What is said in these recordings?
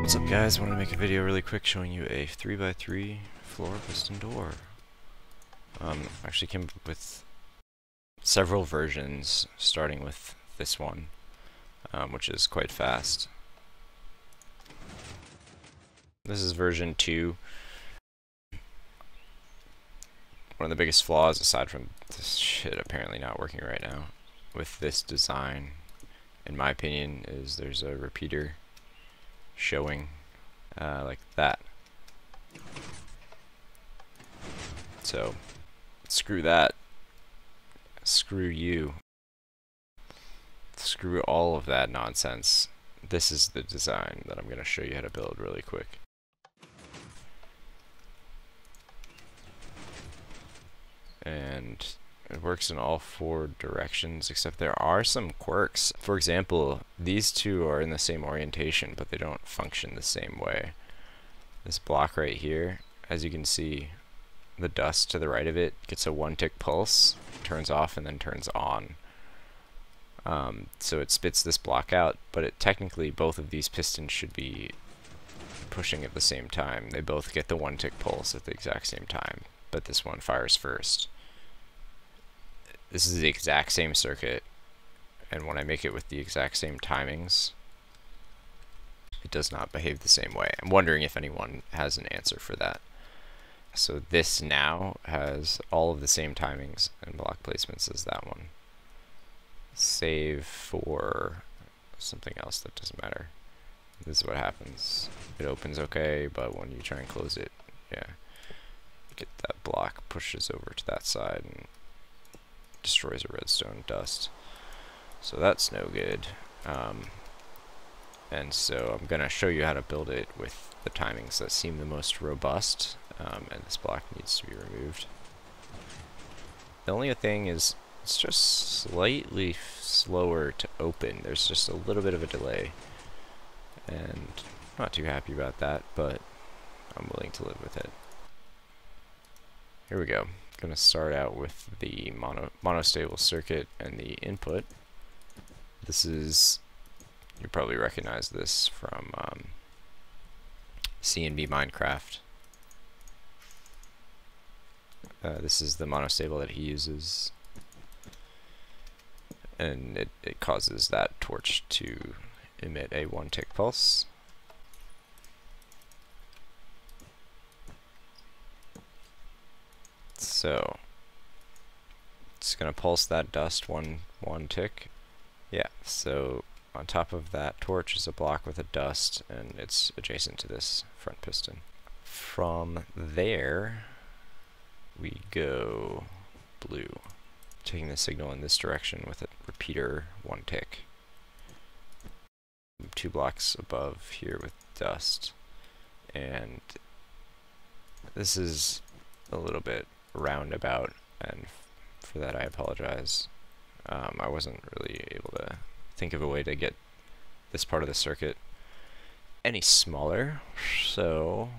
What's up guys, I want to make a video really quick showing you a 3x3 floor piston door. Actually came up with several versions, starting with this one, which is quite fast. This is version 2. One of the biggest flaws, aside from this shit apparently not working right now, with this design, in my opinion, is there's a repeater showing like that. So screw that. Screw you. Screw all of that nonsense. This is the design that I'm going to show you how to build really quick. And it works in all 4 directions, except there are some quirks. For example, these two are in the same orientation, but they don't function the same way. This block right here, as you can see, the dust to the right of it gets a 1-tick pulse, turns off, and then turns on. So it spits this block out, but technically both of these pistons should be pushing at the same time. They both get the 1-tick pulse at the exact same time, but this one fires first. This is the exact same circuit, and when I make it with the exact same timings, it does not behave the same way. I'm wondering if anyone has an answer for that. So this now has all of the same timings and block placements as that one, save for something else that doesn't matter. This is what happens. It opens okay, but when you try and close it, yeah, get that block pushes over to that side and destroys a redstone dust. So that's no good. And so I'm going to show you how to build it with the timings that seem the most robust, and this block needs to be removed. The only thing is it's just slightly slower to open. There's just a little bit of a delay, and I'm not too happy about that, but I'm willing to live with it. Here we go. I'm going to start out with the monostable circuit and the input. This is, you probably recognize this from CNBminecraft. This is the monostable that he uses, and it causes that torch to emit a 1-tick pulse. So it's going to pulse that dust one tick. Yeah, so on top of that torch is a block with a dust, and it's adjacent to this front piston. From there we go blue, taking the signal in this direction with a repeater 1-tick. 2 blocks above here with dust, and this is a little bit roundabout, and for that I apologize. I wasn't really able to think of a way to get this part of the circuit any smaller, so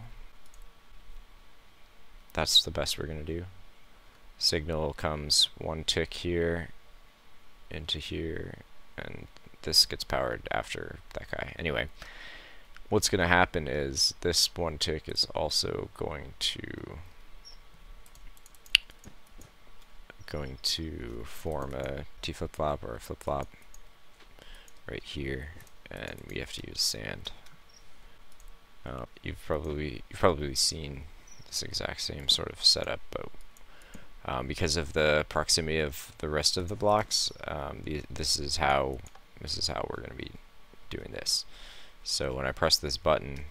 that's the best we're going to do. Signal comes 1 tick here into here, and this gets powered after that guy. Anyway, what's going to happen is this 1 tick is also going to form a T flip-flop or a flip-flop right here, and we have to use sand. You've probably seen this exact same sort of setup, but because of the proximity of the rest of the blocks, this is how we're going to be doing this. So when I press this button,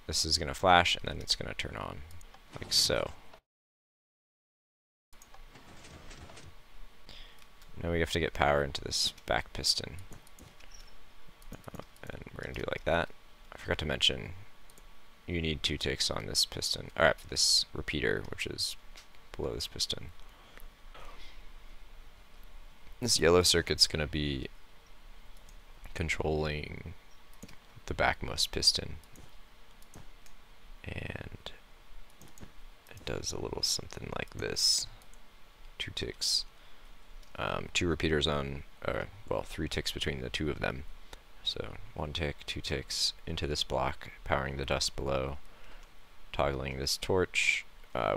this is going to flash, and then it's going to turn on, like so. Now we have to get power into this back piston, and we're going to do it like that. I forgot to mention, you need 2 ticks on this piston, or this repeater, which is below this piston. This yellow circuit's going to be controlling the backmost piston, and it does a little something like this. 2 ticks. 2 repeaters on, well, 3 ticks between the 2 of them, So 1 tick, 2 ticks into this block, powering the dust below, toggling this torch,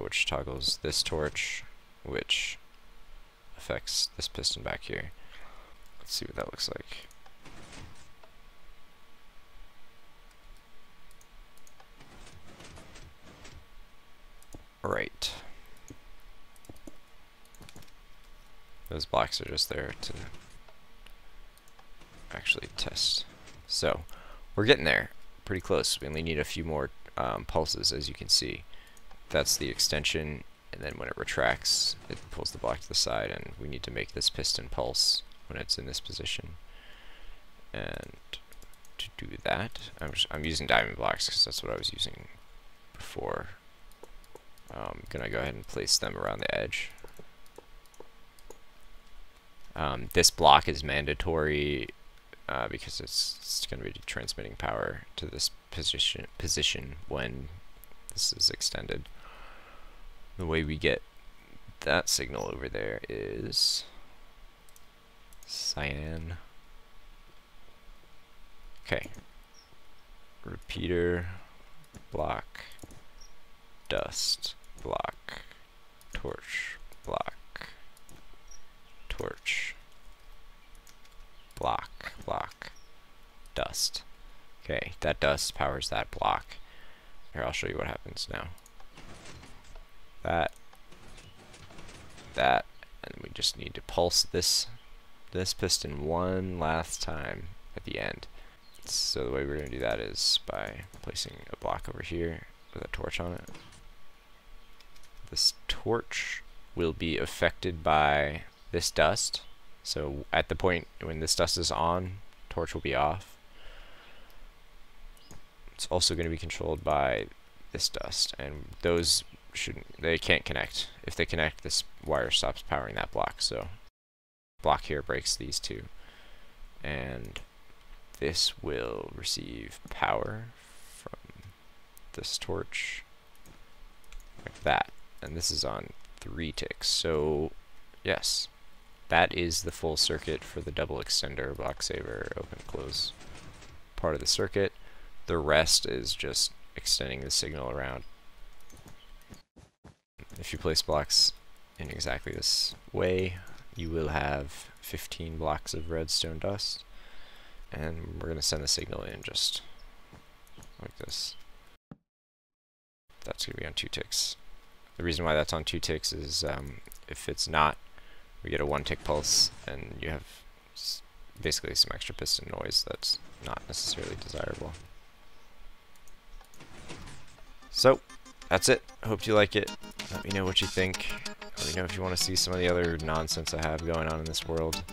which toggles this torch, which affects this piston back here. Let's see what that looks like. Alright. Those blocks are just there to actually test. So, we're getting there. Pretty close. We only need a few more pulses, as you can see. That's the extension, and then when it retracts, it pulls the block to the side, and we need to make this piston pulse when it's in this position. And to do that, I'm using diamond blocks because that's what I was using before. I'm gonna go ahead and place them around the edge. This block is mandatory because it's going to be transmitting power to this position when this is extended. The way we get that signal over there is cyan. Okay. Repeater, block, dust, block, torch, block, torch, block, block, dust. Okay, that dust powers that block. Here, I'll show you what happens now. That, and we just need to pulse this piston one last time at the end. So the way we're going to do that is by placing a block over here with a torch on it. This torch will be affected by this dust. So at the point when this dust is on, torch will be off. It's also going to be controlled by this dust, and those they can't connect. If they connect, this wire stops powering that block. So block here breaks these two, and this will receive power from this torch like that, and this is on 3 ticks. So yes, that is the full circuit for the double extender, block saver, open close part of the circuit. The rest is just extending the signal around. If you place blocks in exactly this way, you will have 15 blocks of redstone dust, and we're going to send the signal in just like this. That's going to be on 2 ticks. The reason why that's on 2 ticks is if it's not, we get a 1 tick pulse, and you have basically some extra piston noise that's not necessarily desirable. So, that's it. Hope you like it. Let me know what you think. Let me know if you want to see some of the other nonsense I have going on in this world.